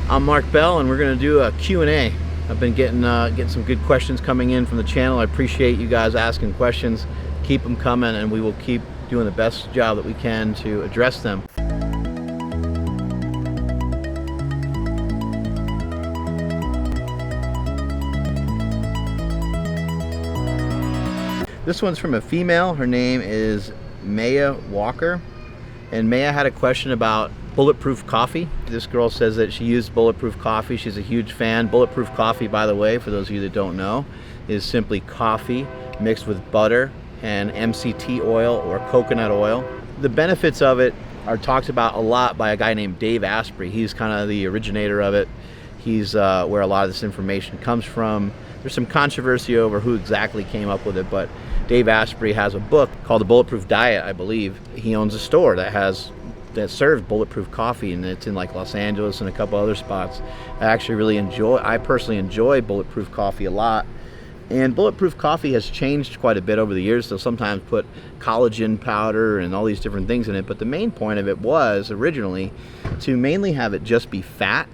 I'm Mark Bell, and we're going to do a Q&A. I've been getting some good questions coming in from the channel. I appreciate you guys asking questions. Keep them coming, and we will keep doing the best job that we can to address them. This one's from a female. Her name is Maya Walker, and Maya had a question about Bulletproof Coffee. This girl says that she used Bulletproof Coffee. She's a huge fan. Bulletproof Coffee, by the way, for those of you that don't know, is simply coffee mixed with butter and MCT oil or coconut oil. The benefits of it are talked about a lot by a guy named Dave Asprey. He's kind of the originator of it. He's where a lot of this information comes from. There's some controversy over who exactly came up with it, but Dave Asprey has a book called The Bulletproof Diet, I believe. He owns a store that serves bulletproof coffee, and it's in like Los Angeles and a couple other spots. I personally enjoy bulletproof coffee a lot. And bulletproof coffee has changed quite a bit over the years. They'll sometimes put collagen powder and all these different things in it, but the main point of it was originally to mainly have it just be fat,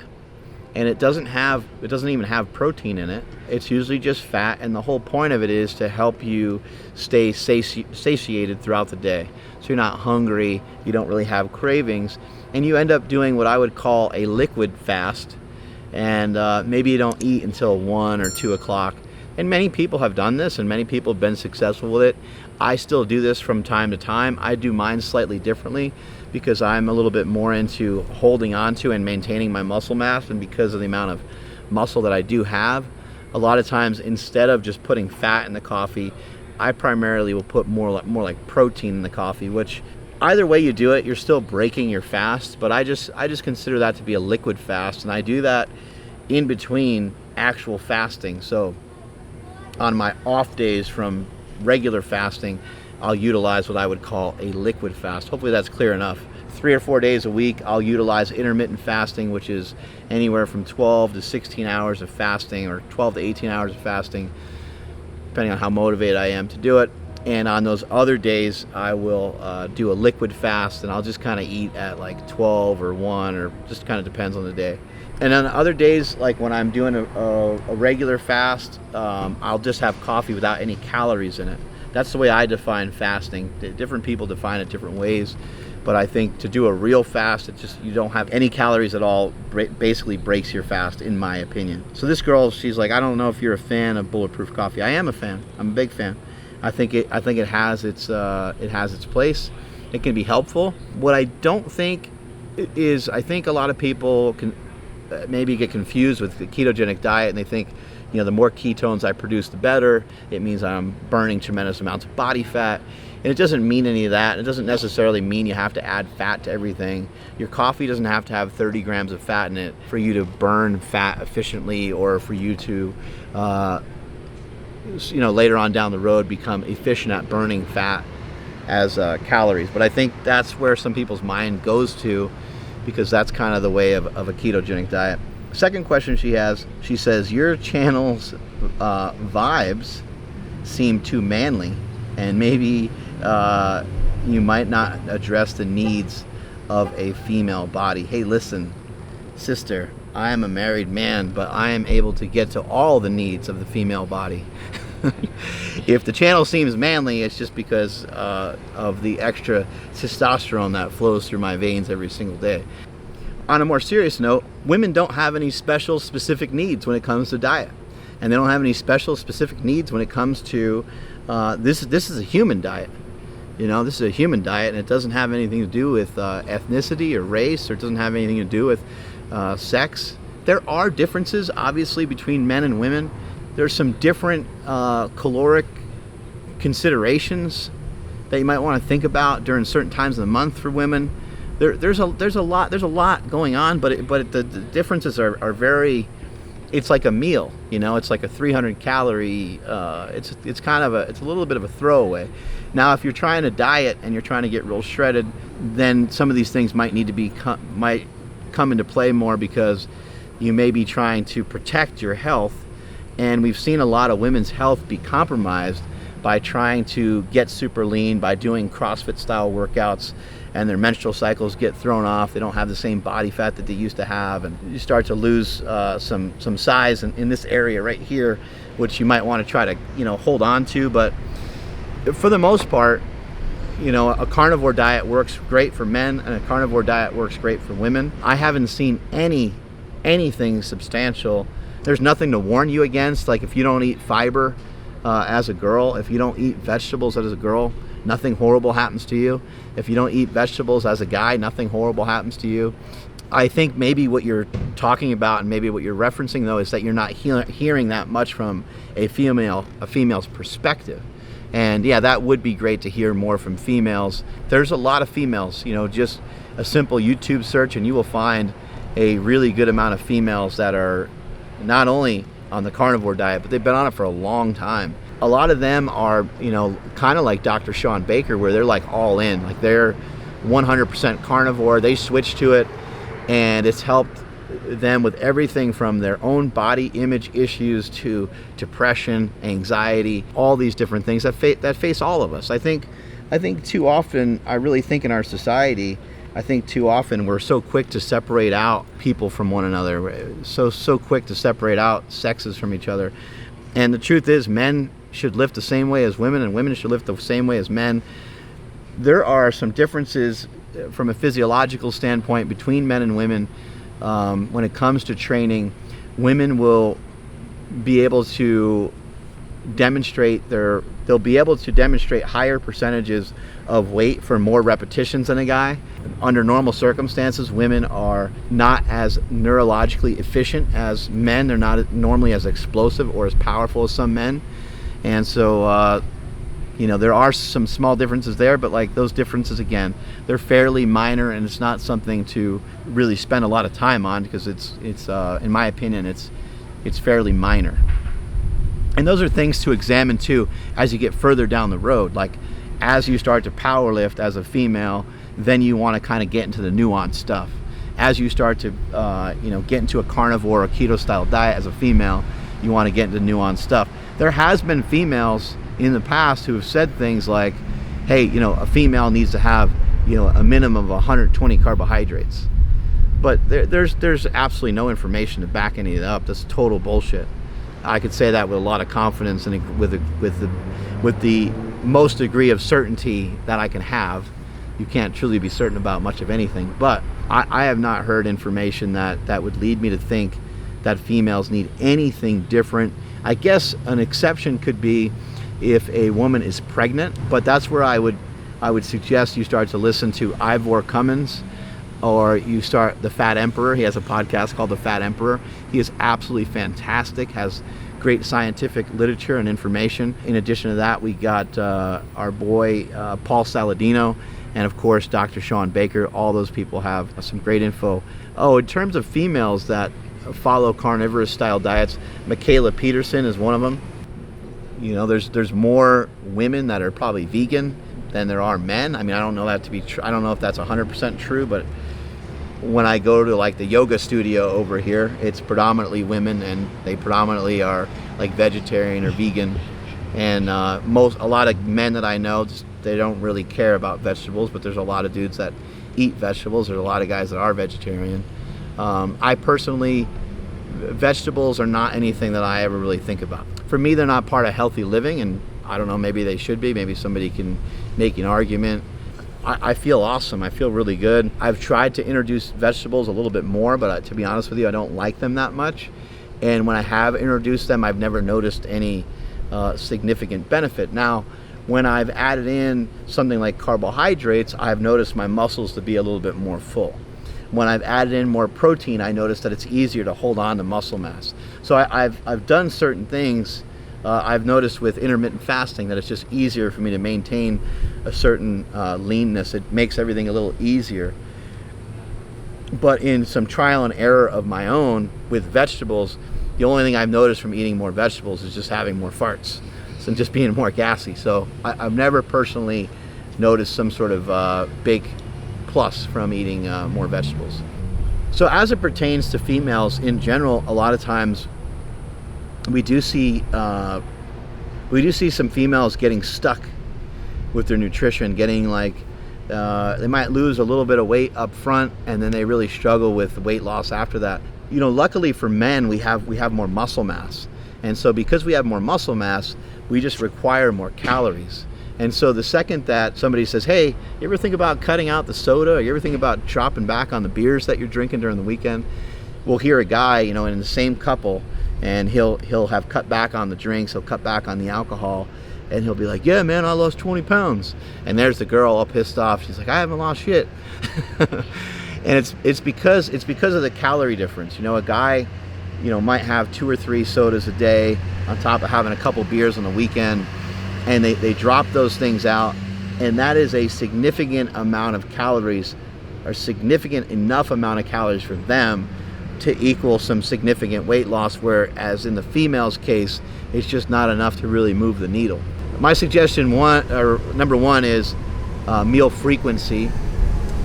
and it doesn't even have protein in it. It's usually just fat, and the whole point of it is to help you stay satiated throughout the day. So you're not hungry, you don't really have cravings, and you end up doing what I would call a liquid fast, and maybe you don't eat until 1 or 2 o'clock. And many people have done this, and many people have been successful with it. I still do this from time to time. I do mine slightly differently because I'm a little bit more into holding on to and maintaining my muscle mass, and because of the amount of muscle that I do have, a lot of times instead of just putting fat in the coffee, I primarily will put more like protein in the coffee, which either way you do it, you're still breaking your fast, but I just consider that to be a liquid fast, and I do that in between actual fasting. So on my off days from regular fasting, I'll utilize what I would call a liquid fast. Hopefully that's clear enough. 3 or 4 days a week, I'll utilize intermittent fasting, which is anywhere from 12 to 16 hours of fasting, or 12 to 18 hours of fasting, depending on how motivated I am to do it. And on those other days, I will do a liquid fast, and I'll just kind of eat at like 12 or 1, or just kind of depends on the day. And on other days, like when I'm doing a regular fast, I'll just have coffee without any calories in it. That's the way I define fasting. Different people define it different ways, but I think to do a real fast, it's just, you don't have any calories at all, basically breaks your fast, in my opinion. So this girl, she's like, I don't know if you're a fan of Bulletproof Coffee. I am a fan. I'm a big fan. I think it has its place. It can be helpful. What I don't think is, I think a lot of people can maybe get confused with the ketogenic diet, and they think, the more ketones I produce, the better. It means I'm burning tremendous amounts of body fat, and it doesn't mean any of that. It doesn't necessarily mean you have to add fat to everything. Your coffee doesn't have to have 30 grams of fat in it for you to burn fat efficiently, or for you to later on down the road become efficient at burning fat as calories. But I think that's where some people's mind goes to, because that's kind of the way of a ketogenic diet. Second question she has, she says, your channel's vibes seem too manly, and maybe you might not address the needs of a female body. Hey, listen, sister, I am a married man, but I am able to get to all the needs of the female body. If the channel seems manly, it's just because of the extra testosterone that flows through my veins every single day. On a more serious note, women don't have any special specific needs when it comes to diet, and they don't have any special specific needs when it comes to this is a human diet. This is a human diet, and it doesn't have anything to do with ethnicity or race, or it doesn't have anything to do with sex. There are differences, obviously, between men and women. There's some different caloric considerations that you might want to think about during certain times of the month for women. There's a lot going on, but the differences are very. It's like a meal, It's like a 300 calorie. It's a little bit of a throwaway. Now, if you're trying to diet and you're trying to get real shredded, then some of these things might come into play more, because you may be trying to protect your health. And we've seen a lot of women's health be compromised by trying to get super lean, by doing CrossFit style workouts, and their menstrual cycles get thrown off. They don't have the same body fat that they used to have, and you start to lose some size in this area right here, which you might want to try to hold on to. But for the most part, a carnivore diet works great for men, and a carnivore diet works great for women. I haven't seen anything substantial. There's nothing to warn you against. Like, if you don't eat fiber as a girl, if you don't eat vegetables as a girl, nothing horrible happens to you. If you don't eat vegetables as a guy, nothing horrible happens to you. I think maybe what you're talking about, and maybe what you're referencing, though, is that you're not hearing that much from a female's perspective. And yeah, that would be great to hear more from females. There's a lot of females, just a simple YouTube search and you will find a really good amount of females that are not only on the carnivore diet, but they've been on it for a long time. A lot of them are, kind of like Dr. Shawn Baker, where they're like all in, like they're 100% carnivore. They switched to it, and it's helped them with everything from their own body image issues to depression, anxiety, all these different things that face all of us. I think too often, I really think in our society, I think too often we're so quick to separate out people from one another. We're so quick to separate out sexes from each other. And the truth is, men should lift the same way as women, and women should lift the same way as men. There are some differences from a physiological standpoint between men and women. When it comes to training, women will be able to demonstrate they'll be able to demonstrate higher percentages of weight for more repetitions than a guy. Under normal circumstances, women are not as neurologically efficient as men. They're not normally as explosive or as powerful as some men. And so, there are some small differences there, but like those differences, again, they're fairly minor, and it's not something to really spend a lot of time on, because it's in my opinion, it's fairly minor. And those are things to examine too as you get further down the road. Like, as you start to power lift as a female, then you want to kind of get into the nuanced stuff. As you start to get into a carnivore or keto style diet as a female, you want to get into nuanced stuff. There has been females in the past who have said things like, hey, a female needs to have a minimum of 120 carbohydrates. But there's absolutely no information to back any of that up. That's total bullshit. I could say that with a lot of confidence and with the most degree of certainty that I can have. You can't truly be certain about much of anything, but I have not heard information that would lead me to think that females need anything different. I guess an exception could be if a woman is pregnant, but that's where I would suggest you start to listen to Ivor Cummins, or you start The Fat Emperor. He has a podcast called The Fat Emperor. He is absolutely fantastic, has great scientific literature and information. In addition to that, we got our boy Paul Saladino, and of course Dr. Shawn Baker. All those people have some great info. Oh, in terms of females that follow carnivorous style diets, Michaela Peterson is one of them. There's more women that are probably vegan than there are men. I mean, I don't know that to be true. I don't know if that's 100% true, but when I go to like the yoga studio over here, it's predominantly women, and they predominantly are like vegetarian or vegan. And a lot of men that I know, they don't really care about vegetables, but there's a lot of dudes that eat vegetables. There's a lot of guys that are vegetarian. I personally, vegetables are not anything that I ever really think about. For me, they're not part of healthy living, and I don't know, maybe they should be. Maybe somebody can make an argument. I feel awesome. I feel really good. I've tried to introduce vegetables a little bit more, but to be honest with you, I don't like them that much. And when I have introduced them, I've never noticed any significant benefit. Now, when I've added in something like carbohydrates, I've noticed my muscles to be a little bit more full. When I've added in more protein, I noticed that it's easier to hold on to muscle mass. So I've done certain things. I've noticed with intermittent fasting that it's just easier for me to maintain a certain leanness. It makes everything a little easier. But in some trial and error of my own with vegetables, the only thing I've noticed from eating more vegetables is just having more farts and just being more gassy. So I've never personally noticed some sort of big plus from eating more vegetables. So as it pertains to females in general, a lot of times we do see some females getting stuck with their nutrition, getting like They might lose a little bit of weight up front, and then they really struggle with weight loss after that. You know, luckily for men, we have more muscle mass. And so because we have more muscle mass, we just require more calories. And so the second that somebody says, hey, you ever think about cutting out the soda? Or you ever think about dropping back on the beers that you're drinking during the weekend? We'll hear a guy, you know, in the same couple, and he'll have cut back on the drinks, he'll cut back on the alcohol, and he'll be like, yeah, man, I lost 20 pounds. And there's the girl all pissed off. She's like, I haven't lost shit. And it's because of the calorie difference. You know, a guy, you know, might have 2 or 3 sodas a day on top of having a couple beers on the weekend, and they drop those things out, and that is a significant amount of calories, or significant enough amount of calories for them to equal some significant weight loss, whereas in the female's case, it's just not enough to really move the needle. My suggestion number one is meal frequency,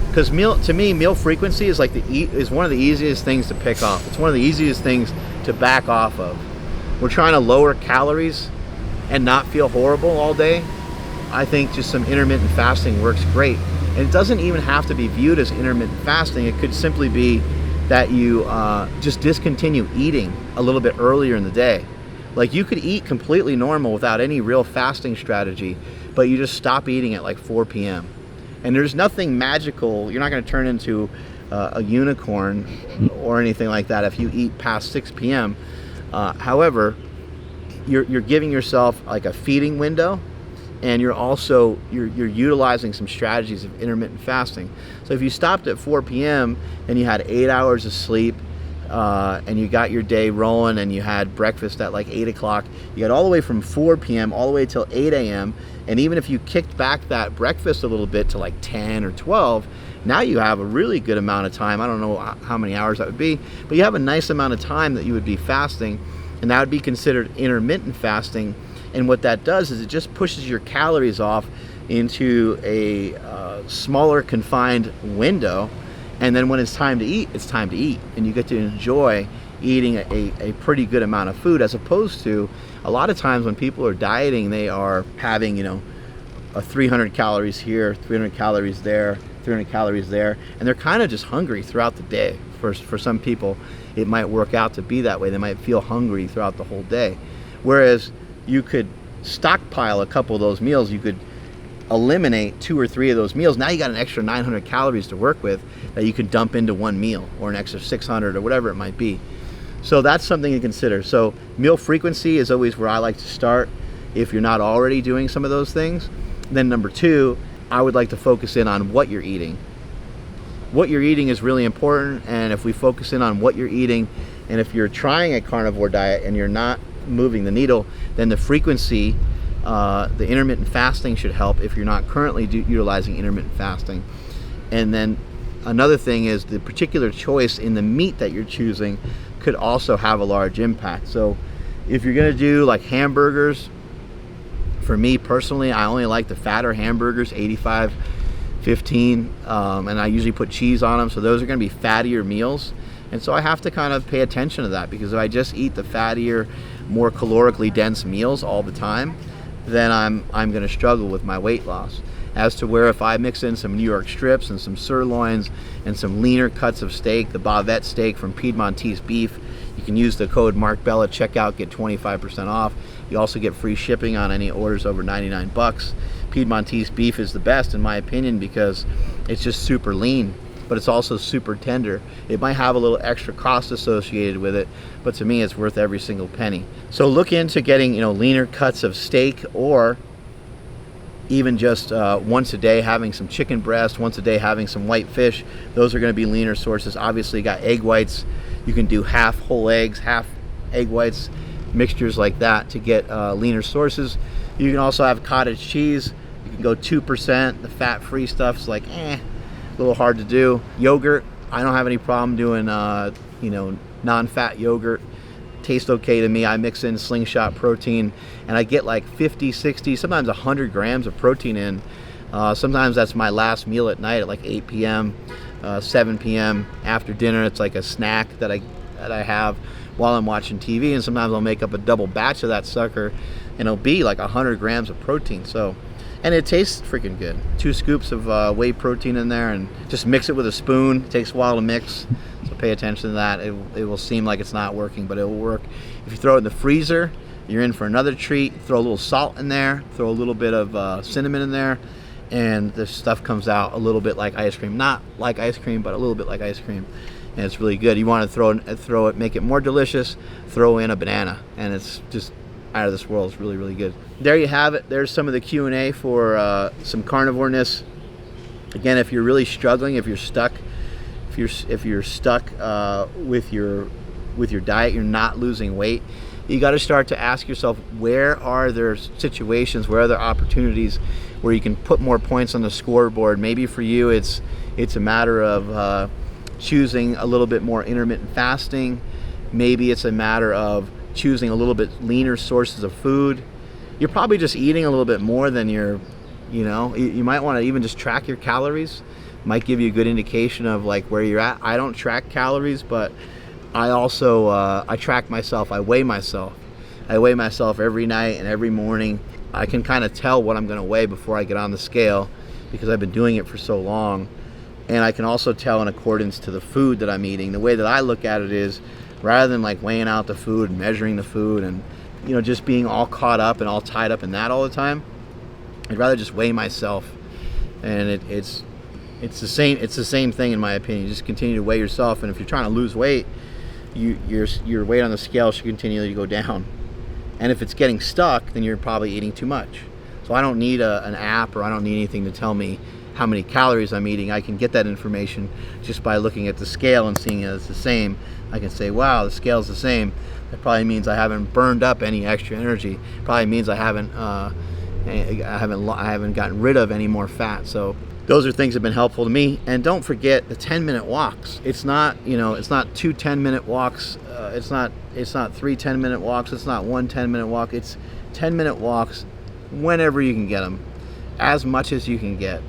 because to me meal frequency is is one of the easiest things to pick off. It's one of the easiest things to back off of. We're trying to lower calories and not feel horrible all day. I think just some intermittent fasting works great. And it doesn't even have to be viewed as intermittent fasting. It could simply be that you just discontinue eating a little bit earlier in the day. Like, you could eat completely normal without any real fasting strategy, but you just stop eating at like 4 p.m. And there's nothing magical. You're not going to turn into a unicorn or anything like that if you eat past 6 p.m. However, you're giving yourself like a feeding window, and you're utilizing some strategies of intermittent fasting. So if you stopped at 4 p.m. and you had 8 hours of sleep, and you got your day rolling, and you had breakfast at like 8 o'clock, you got all the way from 4 p.m. all the way till 8 a.m. And even if you kicked back that breakfast a little bit to like 10 or 12, now you have a really good amount of time. I don't know how many hours that would be, but you have a nice amount of time that you would be fasting, and that would be considered intermittent fasting. And what that does is it just pushes your calories off into a smaller confined window, and then when it's time to eat, it's time to eat, and you get to enjoy eating a pretty good amount of food, as opposed to a lot of times when people are dieting, they are having, you know, a 300 calories here, 300 calories there, 300 calories there, and they're kind of just hungry throughout the day. For some people, it might work out to be that way. They might feel hungry throughout the whole day. Whereas you could stockpile a couple of those meals, you could eliminate 2 or 3 of those meals. Now you got an extra 900 calories to work with that you could dump into one meal, or an extra 600, or whatever it might be. So that's something to consider. So meal frequency is always where I like to start if you're not already doing some of those things. Then number 2, I would like to focus in on what you're eating. What you're eating is really important, and if we focus in on what you're eating, and if you're trying a carnivore diet and you're not moving the needle, then the frequency, the intermittent fasting should help if you're not currently utilizing intermittent fasting. And then another thing is the particular choice in the meat that you're choosing could also have a large impact. So if you're going to do like hamburgers, for me personally, I only like the fatter hamburgers, 85-15, and I usually put cheese on them, so those are going to be fattier meals. And so I have to kind of pay attention to that, because if I just eat the fattier, more calorically dense meals all the time, then I'm going to struggle with my weight loss. As to where if I mix in some New York strips and some sirloins and some leaner cuts of steak, the bavette steak from Piedmontese Beef, you can use the code MarkBell at checkout, get 25% off. You also get free shipping on any orders over 99 bucks. Piedmontese Beef is the best in my opinion, because it's just super lean, but it's also super tender. It might have a little extra cost associated with it, but to me it's worth every single penny. So look into getting, you know, leaner cuts of steak, or even just once a day having some chicken breast, once a day having some white fish. Those are going to be leaner sources. Obviously you got egg whites. You can do half whole eggs, half egg whites, mixtures like that to get leaner sources. You can also have cottage cheese. You can go 2%. The fat-free stuff's like a little hard to do. Yogurt, I don't have any problem doing you know, non-fat yogurt. Tastes okay to me. I mix in Slingshot protein, and I get like 50, 60, sometimes 100 grams of protein in. Sometimes that's my last meal at night at like 8 p.m., 7 p.m. after dinner. It's like a snack that I have while I'm watching TV, and sometimes I'll make up a double batch of that sucker, and it'll be like 100 grams of protein. So and it tastes freaking good. 2 scoops of whey protein in there, and just mix it with a spoon. It takes a while to mix, so pay attention to that. It will seem like it's not working, but it will work. If you throw it in the freezer, you're in for another treat. Throw a little salt in there, throw a little bit of cinnamon in there, and this stuff comes out a little bit like ice cream. Not like ice cream, but a little bit like ice cream. And it's really good. You want to throw it, make it more delicious, throw in a banana, and it's just out of this world. It's really, really good. There you have it. There's some of the Q&A for some carnivoreness. Again, if you're really struggling, if you're stuck with your diet, you're not losing weight, you got to start to ask yourself, where are there situations, where are there opportunities where you can put more points on the scoreboard? Maybe for you it's a matter of choosing a little bit more intermittent fasting. Maybe it's a matter of choosing a little bit leaner sources of food. You're probably just eating a little bit more than you might want to even just track your calories. Might give you a good indication of like where you're at. I don't track calories, but I also I track myself. I weigh myself every night and every morning. I can kind of tell what I'm going to weigh before I get on the scale, because I've been doing it for so long. And I can also tell in accordance to the food that I'm eating. The way that I look at it is, rather than like weighing out the food and measuring the food and just being all caught up and all tied up in that all the time, I'd rather just weigh myself. And it's the same thing in my opinion. You just continue to weigh yourself, and if you're trying to lose weight, your weight on the scale should continually go down. And if it's getting stuck, then you're probably eating too much. So I don't need an app, or I don't need anything to tell me how many calories I'm eating. I can get that information just by looking at the scale and seeing it's the same. I can say, wow, the scale's the same. That probably means I haven't burned up any extra energy. Probably means I haven't gotten rid of any more fat. So those are things that have been helpful to me. And don't forget the 10-minute walks. It's not, it's not 2 10-minute walks. It's not 3 10-minute walks. It's not 1 10-minute walk. It's 10-minute walks whenever you can get them, as much as you can get.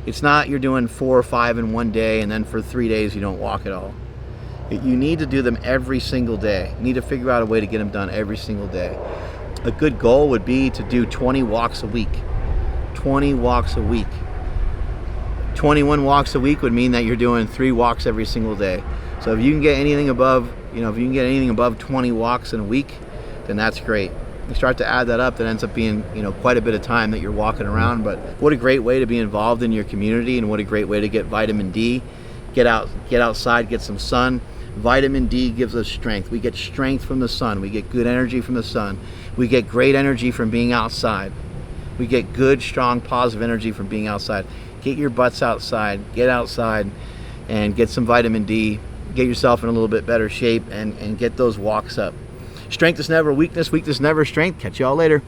It's not you're doing 4 or 5 in one day and then for 3 days you don't walk at all. You need to do them every single day. You need to figure out a way to get them done every single day. A good goal would be to do 20 walks a week. 20 walks a week. 21 walks a week would mean that you're doing 3 walks every single day. So if you can get anything above, if you can get anything above 20 walks in a week, then that's great. You start to add that up, that ends up being, quite a bit of time that you're walking around. But what a great way to be involved in your community, and what a great way to get vitamin D. Get outside, get some sun. Vitamin D gives us strength. We get strength from the sun. We get good energy from the sun. We get great energy from being outside. We get good, strong, positive energy from being outside. Get your butts outside. Get outside and get some vitamin D. Get yourself in a little bit better shape and get those walks up. Strength is never weakness. Weakness never strength. Catch y'all later.